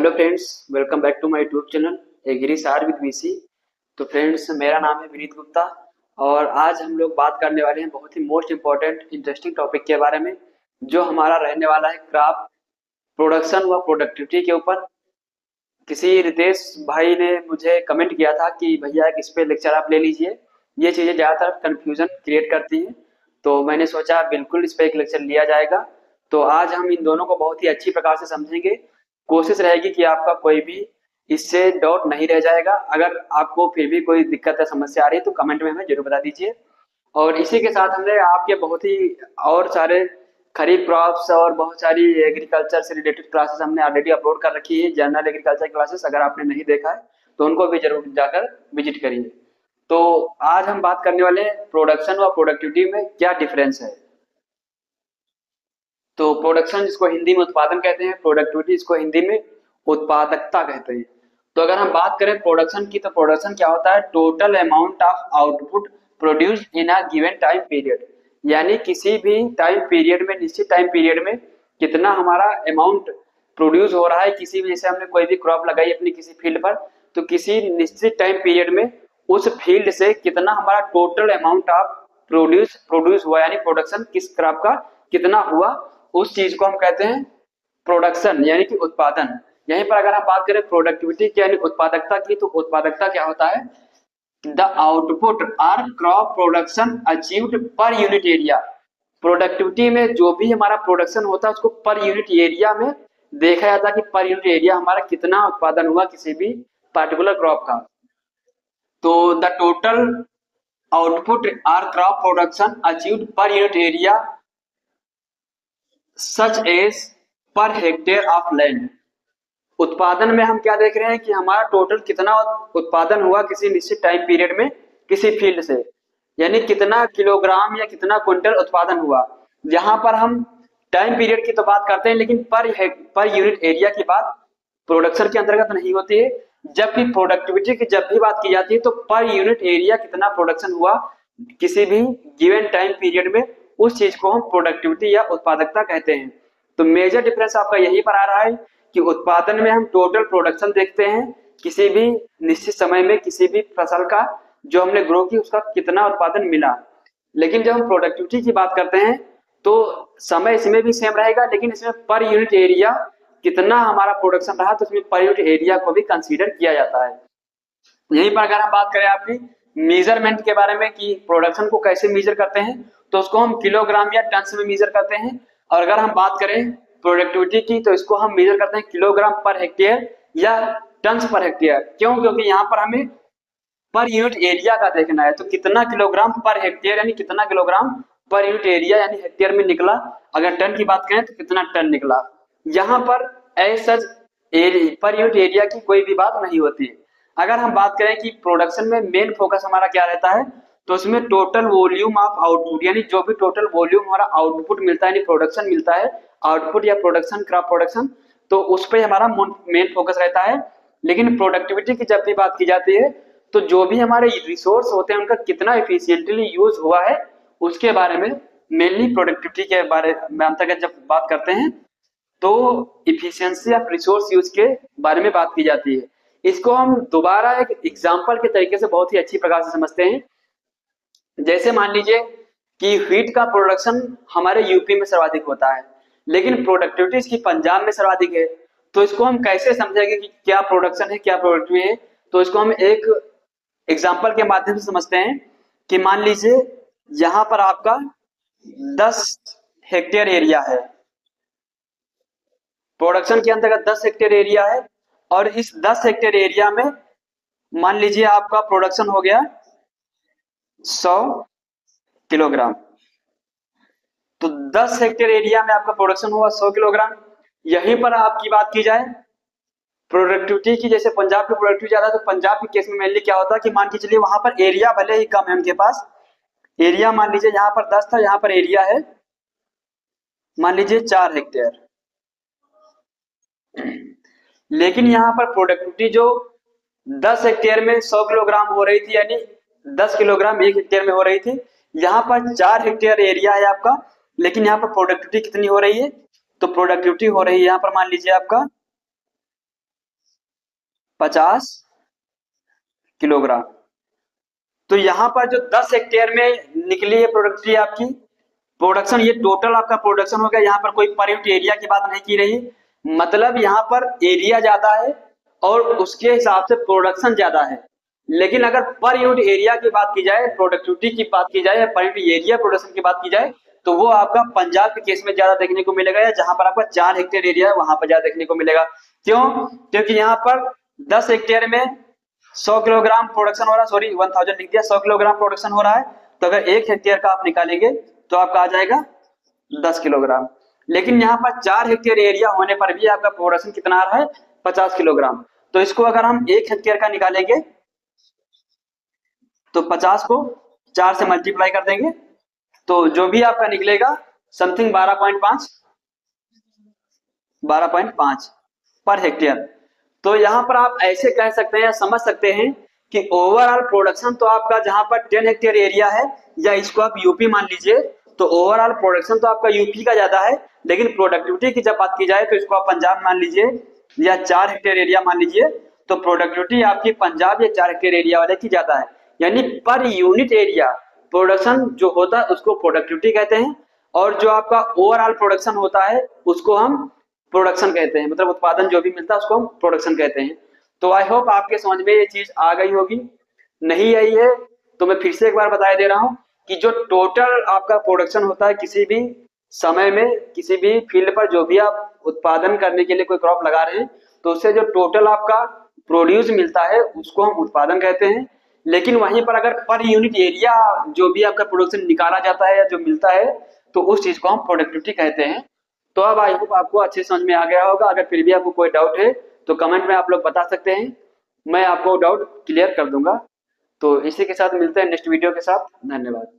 Hello friends, welcome back to my YouTube channel agri sir with VC. तो friends, मेरा नाम है विनीत गुप्ता और आज हम लोग बात करने वाले हैं बहुत ही मोस्ट इम्पॉर्टेंट इंटरेस्टिंग टॉपिक के बारे में, जो हमारा रहने वाला है क्रॉप प्रोडक्शन व प्रोडक्टिविटी के ऊपर। किसी रितेश भाई ने मुझे कमेंट किया था कि भैया एक इस पे लेक्चर आप ले लीजिए, ये चीज़ें ज़्यादातर कन्फ्यूजन क्रिएट करती हैं। तो मैंने सोचा बिल्कुल इस पे एक लेक्चर लिया जाएगा। तो आज हम इन दोनों को बहुत ही अच्छी प्रकार से समझेंगे। कोशिश रहेगी कि आपका कोई भी इससे डाउट नहीं रह जाएगा। अगर आपको फिर भी कोई दिक्कत या समस्या आ रही है तो कमेंट में हमें जरूर बता दीजिए। और इसी के साथ हमने आपके बहुत ही और सारे खरीफ क्रॉप्स और बहुत सारी एग्रीकल्चर से रिलेटेड क्लासेस हमने ऑलरेडी अपलोड कर रखी है, जनरल एग्रीकल्चर क्लासेस। अगर आपने नहीं देखा है तो उनको भी जरूर जाकर विजिट करिए। तो आज हम बात करने वाले हैं प्रोडक्शन और प्रोडक्टिविटी में क्या डिफरेंस है। तो प्रोडक्शन जिसको हिंदी में उत्पादन कहते हैं, प्रोडक्टिविटी जिसको हिंदी में उत्पादकता कहते हैं। तो अगर हम बात करें प्रोडक्शन की, तो प्रोडक्शन क्या होता है? Total amount of output produced in a given time period, यानी किसी भी टाइम पीरियड में, निश्चित टाइम पीरियड में कितना हमारा अमाउंट प्रोड्यूस हो रहा है। किसी भी, जैसे हमने कोई भी क्रॉप लगाई अपनी किसी फील्ड पर, तो किसी निश्चित टाइम पीरियड में उस फील्ड से कितना हमारा टोटल अमाउंट ऑफ प्रोड्यूस हुआ, यानी प्रोडक्शन किस क्रॉप का कितना हुआ, उस चीज को हम कहते हैं प्रोडक्शन, यानी कि उत्पादन। यहीं पर अगर हम बात करें प्रोडक्टिविटी की यानी उत्पादकता की, तो उत्पादकता क्या होता है? The output or crop production achieved per unit area. Productivity में जो भी हमारा प्रोडक्शन होता है उसको पर यूनिट एरिया में देखा जाता है कि पर यूनिट एरिया हमारा कितना उत्पादन हुआ किसी भी पार्टिकुलर क्रॉप का। तो the total output or crop production achieved per unit area such as per hectare of land. उत्पादन में हम क्या देख रहे हैं कि हमारा टोटल कितना उत्पादन हुआ किसी निश्चित टाइम पीरियड में किसी फील्ड से, यानी कितना किलोग्राम या कितना क्विंटल उत्पादन हुआ। यहाँ पर हम टाइम पीरियड की तो बात करते हैं, लेकिन पर यूनिट एरिया की बात प्रोडक्शन के अंतर्गत नहीं होती है। जबकि प्रोडक्टिविटी की जब भी बात की जाती है तो पर यूनिट एरिया कितना प्रोडक्शन हुआ किसी भी गिवन टाइम पीरियड में, उस चीज को हम प्रोडक्टिविटी या उत्पादकता कहते हैं। तो मेजर डिफरेंस आपका यही पर आ रहा है कि उत्पादन में हम टोटल प्रोडक्शन देखते हैं किसी भी निश्चित समय में किसी भी फसल का जो हमने ग्रो की उसका कितना उत्पादन मिला। लेकिन जब हम प्रोडक्टिविटी की बात करते हैं तो समय इसमें भी सेम रहेगा, लेकिन इसमें पर यूनिट एरिया कितना हमारा प्रोडक्शन रहा तो उसमें पर यूनिट एरिया को भी कंसीडर किया जाता है। यहीं पर अगर हम बात करें आपकी मेजरमेंट के बारे में कि प्रोडक्शन को कैसे मेजर करते हैं, तो उसको हम किलोग्राम या टन्स में मेजर करते हैं। और अगर हम बात करें प्रोडक्टिविटी की तो इसको हम मेजर करते हैं किलोग्राम पर हेक्टेयर या टन्स पर हेक्टेयर। क्यों? क्योंकि यहाँ पर हमें पर यूनिट एरिया का देखना है। तो कितना किलोग्राम पर हेक्टेयर यानी कितना किलोग्राम पर यूनिट एरिया यानी हेक्टेयर में निकला। अगर टन की बात करें तो कितना टन निकला। यहाँ पर ऐसा पर यूनिट एरिया की कोई भी बात नहीं होती है। अगर हम बात करें कि प्रोडक्शन में मेन फोकस हमारा क्या रहता है, तो उसमें टोटल वॉल्यूम ऑफ आउटपुट, यानी जो भी टोटल वॉल्यूम हमारा आउटपुट मिलता है यानी प्रोडक्शन मिलता है, आउटपुट या प्रोडक्शन क्रॉप प्रोडक्शन, तो उस पर हमारा मेन फोकस रहता है। लेकिन प्रोडक्टिविटी की जब भी बात की जाती है तो जो भी हमारे रिसोर्स होते हैं उनका कितना एफिशिएंटली यूज हुआ है उसके बारे में, मेनली प्रोडक्टिविटी के बारे में अंतर्गत जब बात करते हैं तो इफिशियंसी ऑफ रिसोर्स यूज के बारे में बात की जाती है। इसको हम दोबारा एक एग्जांपल के तरीके से बहुत ही अच्छी प्रकार से समझते हैं। जैसे मान लीजिए कि व्हीट का प्रोडक्शन हमारे यूपी में सर्वाधिक होता है, लेकिन प्रोडक्टिविटी इसकी पंजाब में सर्वाधिक है। तो इसको हम कैसे समझेंगे कि क्या प्रोडक्शन है क्या प्रोडक्टिविटी है? तो इसको हम एक एग्जाम्पल के माध्यम से समझते हैं कि मान लीजिए यहां पर आपका 10 हेक्टेयर एरिया है, प्रोडक्शन के अंतर्गत 10 हेक्टेयर एरिया है, और इस 10 हेक्टेयर एरिया में मान लीजिए आपका प्रोडक्शन हो गया 100 किलोग्राम। तो 10 हेक्टेयर एरिया में आपका प्रोडक्शन हुआ 100 किलोग्राम। यहीं पर आपकी बात की जाए प्रोडक्टिविटी की, जैसे पंजाब की प्रोडक्टिविटी ज्यादा, तो पंजाब के केस में मेनली क्या होता है कि मान के चलिए वहां पर एरिया भले ही कम है उनके पास, एरिया मान लीजिए यहाँ पर 10 था, यहाँ पर एरिया है मान लीजिए 4 हेक्टेयर। लेकिन यहाँ पर प्रोडक्टिविटी जो 10 हेक्टेयर में 100 किलोग्राम हो रही थी, यानी 10 किलोग्राम 1 हेक्टेयर में हो रही थी, यहाँ पर 4 हेक्टेयर एरिया है आपका, लेकिन यहाँ पर प्रोडक्टिविटी कितनी हो रही है? तो प्रोडक्टिविटी हो रही है यहाँ पर मान लीजिए आपका 50 किलोग्राम। तो यहाँ पर जो 10 हेक्टेयर में निकली है प्रोडक्टिविटी आपकी, प्रोडक्शन, ये टोटल आपका प्रोडक्शन हो गया। यहाँ पर कोई पर यूनिट एरिया की बात नहीं की रही, मतलब यहाँ पर एरिया ज्यादा है और उसके हिसाब से प्रोडक्शन ज्यादा है। लेकिन अगर पर यूनिट एरिया की बात की जाए, प्रोडक्टिविटी की बात की जाए, या पर यूनिट एरिया प्रोडक्शन की बात की जाए, तो वो आपका पंजाब के केस में ज्यादा देखने को मिलेगा, या जहां पर आपका 4 हेक्टेयर एरिया है वहां पर ज्यादा देखने को मिलेगा। क्यों? क्योंकि यहाँ पर 10 हेक्टेयर में 100 किलोग्राम प्रोडक्शन हो रहा है, सॉरी 1000 लिख दिया, 100 किलोग्राम प्रोडक्शन हो रहा है। तो अगर 1 हेक्टेयर का आप निकालेंगे तो आपका आ जाएगा 10 किलोग्राम। लेकिन यहाँ पर 4 हेक्टेयर एरिया होने पर भी आपका प्रोडक्शन कितना आ रहा है? 50 किलोग्राम। तो इसको अगर हम 1 हेक्टेयर का निकालेंगे तो 50 को 4 से मल्टीप्लाई कर देंगे, तो जो भी आपका निकलेगा समथिंग 12.5 पर हेक्टेयर। तो यहाँ पर आप ऐसे कह सकते हैं या समझ सकते हैं कि ओवरऑल प्रोडक्शन तो आपका जहां पर 10 हेक्टेयर एरिया है, या इसको आप यूपी मान लीजिए, तो ओवरऑल प्रोडक्शन तो आपका यूपी का ज्यादा है, लेकिन प्रोडक्टिविटी की जब बात की जाए तो इसको आप पंजाब मान लीजिए या 4 हेक्टेयर एरिया मान लीजिए, तो प्रोडक्टिविटी आपकी पंजाब या 4 हेक्टेयर एरिया वाले की ज्यादा है। यानी पर यूनिट एरिया प्रोडक्शन जो होता है उसको प्रोडक्टिविटी कहते हैं, और जो आपका ओवरऑल प्रोडक्शन होता है उसको हम प्रोडक्शन कहते हैं, मतलब उत्पादन जो भी मिलता है उसको हम प्रोडक्शन कहते हैं। तो आई होप आपके समझ में ये चीज आ गई होगी। नहीं आई है तो मैं फिर से एक बार बता दे रहा हूँ कि जो टोटल आपका प्रोडक्शन होता है किसी भी समय में, किसी भी फील्ड पर जो भी आप उत्पादन करने के लिए कोई क्रॉप लगा रहे हैं, तो उससे जो टोटल आपका प्रोड्यूस मिलता है उसको हम उत्पादन कहते हैं। लेकिन वहीं पर अगर पर यूनिट एरिया जो भी आपका प्रोडक्शन निकाला जाता है या जो मिलता है, तो उस चीज को हम प्रोडक्टिविटी कहते हैं। तो अब आई होप आपको अच्छे समझ में आ गया होगा। अगर फिर भी आपको कोई डाउट है तो कमेंट में आप लोग बता सकते हैं, मैं आपको डाउट क्लियर कर दूंगा। तो इसी के साथ मिलते हैं नेक्स्ट वीडियो के साथ। धन्यवाद।